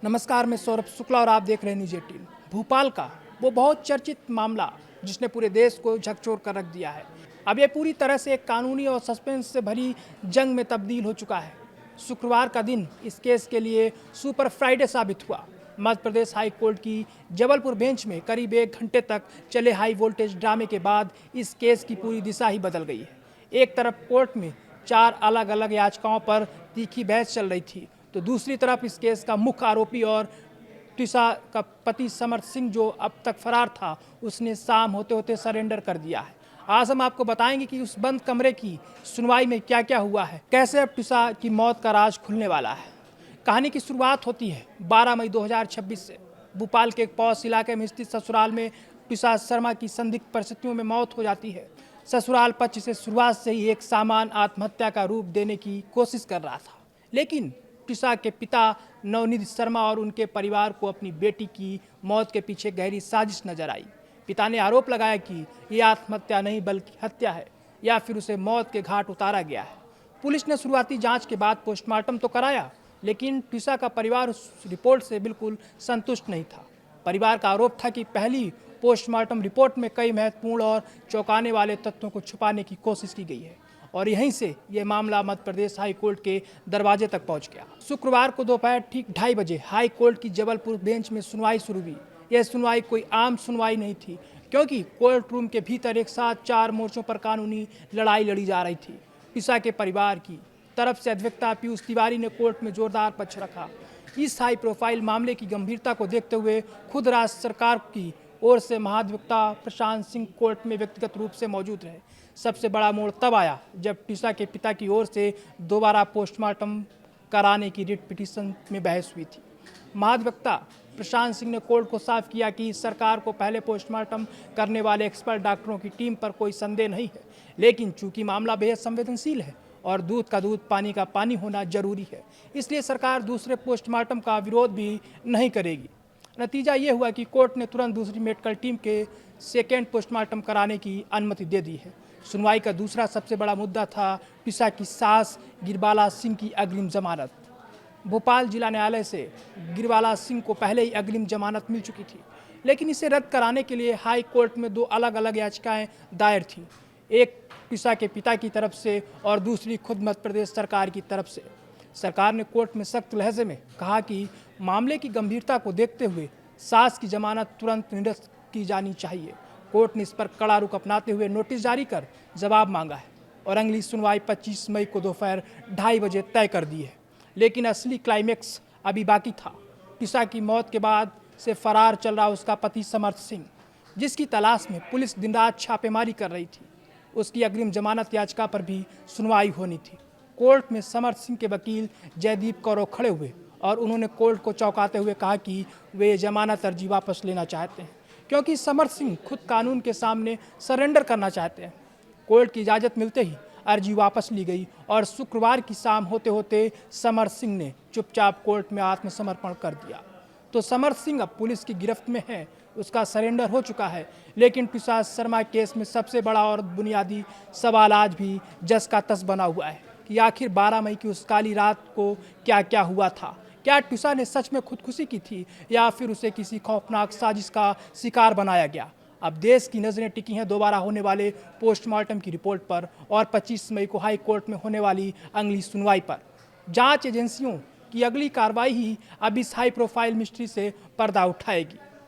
नमस्कार, मैं सौरभ शुक्ला और आप देख रहे हैं न्यूज़ 18। भोपाल का वो बहुत चर्चित मामला जिसने पूरे देश को झकझोर कर रख दिया है, अब ये पूरी तरह से एक कानूनी और सस्पेंस से भरी जंग में तब्दील हो चुका है। शुक्रवार का दिन इस केस के लिए सुपर फ्राइडे साबित हुआ। मध्य प्रदेश हाई कोर्ट की जबलपुर बेंच में करीब 1 घंटे तक चले हाई वोल्टेज ड्रामे के बाद इस केस की पूरी दिशा ही बदल गई है। एक तरफ कोर्ट में 4 अलग अलग याचिकाओं पर तीखी बहस चल रही थी, तो दूसरी तरफ इस केस का मुख्य आरोपी और टिशा का पति समर्थ सिंह, जो अब तक फरार था, उसने शाम होते होते सरेंडर कर दिया है। आज हम आपको बताएंगे कि उस बंद कमरे की सुनवाई में क्या क्या हुआ है, कैसे अब टिशा की मौत का राज खुलने वाला है। कहानी की शुरुआत होती है 12 मई 2026 से। भोपाल के एक पॉश इलाके में स्थित ससुराल में टिशा शर्मा की संदिग्ध परिस्थितियों में मौत हो जाती है। ससुराल पक्ष से शुरुआत से ही एक सामान्य आत्महत्या का रूप देने की कोशिश कर रहा था, लेकिन टिशा के पिता नवनीत शर्मा और उनके परिवार को अपनी बेटी की मौत के पीछे गहरी साजिश नजर आई। पिता ने आरोप लगाया कि यह आत्महत्या नहीं बल्कि हत्या है, या फिर उसे मौत के घाट उतारा गया है। पुलिस ने शुरुआती जांच के बाद पोस्टमार्टम तो कराया, लेकिन टिशा का परिवार उस रिपोर्ट से बिल्कुल संतुष्ट नहीं था। परिवार का आरोप था कि पहली पोस्टमार्टम रिपोर्ट में कई महत्वपूर्ण और चौंकाने वाले तथ्यों को छुपाने की कोशिश की गई है, और यहीं से यह मामला मध्य प्रदेश हाई कोर्ट के दरवाजे तक पहुंच गया। शुक्रवार को दोपहर ठीक 2:30 बजे हाई कोर्ट की जबलपुर बेंच में सुनवाई शुरू हुई। यह सुनवाई कोई आम सुनवाई नहीं थी, क्योंकि कोर्ट रूम के भीतर एक साथ 4 मोर्चों पर कानूनी लड़ाई लड़ी जा रही थी। टिशा के परिवार की तरफ से अधिवक्ता पीयूष तिवारी ने कोर्ट में जोरदार पक्ष रखा। इस हाई प्रोफाइल मामले की गंभीरता को देखते हुए खुद राज्य सरकार की ओर से महाधिवक्ता प्रशांत सिंह कोर्ट में व्यक्तिगत रूप से मौजूद रहे। सबसे बड़ा मोड़ तब आया जब टिशा के पिता की ओर से दोबारा पोस्टमार्टम कराने की रिट पिटीशन में बहस हुई थी। महाधिवक्ता प्रशांत सिंह ने कोर्ट को साफ किया कि सरकार को पहले पोस्टमार्टम करने वाले एक्सपर्ट डॉक्टरों की टीम पर कोई संदेह नहीं है, लेकिन चूंकि मामला बेहद संवेदनशील है और दूध का दूध पानी का पानी होना जरूरी है, इसलिए सरकार दूसरे पोस्टमार्टम का विरोध भी नहीं करेगी। नतीजा ये हुआ कि कोर्ट ने तुरंत दूसरी मेडिकल टीम के सेकेंड पोस्टमार्टम कराने की अनुमति दे दी है। सुनवाई का दूसरा सबसे बड़ा मुद्दा था टिशा की सास गिरबाला सिंह की अग्रिम जमानत। भोपाल जिला न्यायालय से गिरबाला सिंह को पहले ही अग्रिम जमानत मिल चुकी थी, लेकिन इसे रद्द कराने के लिए हाई कोर्ट में 2 अलग अलग याचिकाएं दायर थीं, एक टिशा के पिता की तरफ से और दूसरी खुद मध्य प्रदेश सरकार की तरफ से। सरकार ने कोर्ट में सख्त लहजे में कहा कि मामले की गंभीरता को देखते हुए सास की जमानत तुरंत निरस्त की जानी चाहिए। कोर्ट ने इस पर कड़ा रुख अपनाते हुए नोटिस जारी कर जवाब मांगा है, और अगली सुनवाई 25 मई को दोपहर 2:30 बजे तय कर दी है। लेकिन असली क्लाइमेक्स अभी बाकी था। टिशा की मौत के बाद से फरार चल रहा उसका पति समर्थ सिंह, जिसकी तलाश में पुलिस दिन रात छापेमारी कर रही थी, उसकी अग्रिम जमानत याचिका पर भी सुनवाई होनी थी। कोर्ट में समर्थ सिंह के वकील जयदीप कौरव खड़े हुए और उन्होंने कोर्ट को चौंकाते हुए कहा कि वे जमानत अर्जी वापस लेना चाहते हैं, क्योंकि समर्थ सिंह खुद कानून के सामने सरेंडर करना चाहते हैं। कोर्ट की इजाज़त मिलते ही अर्जी वापस ली गई और शुक्रवार की शाम होते होते समर्थ सिंह ने चुपचाप कोर्ट में आत्मसमर्पण कर दिया। तो समर्थ सिंह अब पुलिस की गिरफ्त में है, उसका सरेंडर हो चुका है, लेकिन टिशा शर्मा केस में सबसे बड़ा और बुनियादी सवाल आज भी जस का तस बना हुआ है कि आखिर 12 मई की उस काली रात को क्या क्या हुआ था। क्या टिशा ने सच में खुदकुशी की थी, या फिर उसे किसी खौफनाक साजिश का शिकार बनाया गया। अब देश की नज़रें टिकी हैं दोबारा होने वाले पोस्टमार्टम की रिपोर्ट पर और 25 मई को हाई कोर्ट में होने वाली अगली सुनवाई पर। जांच एजेंसियों की अगली कार्रवाई ही अब इस हाई प्रोफाइल मिस्ट्री से पर्दा उठाएगी।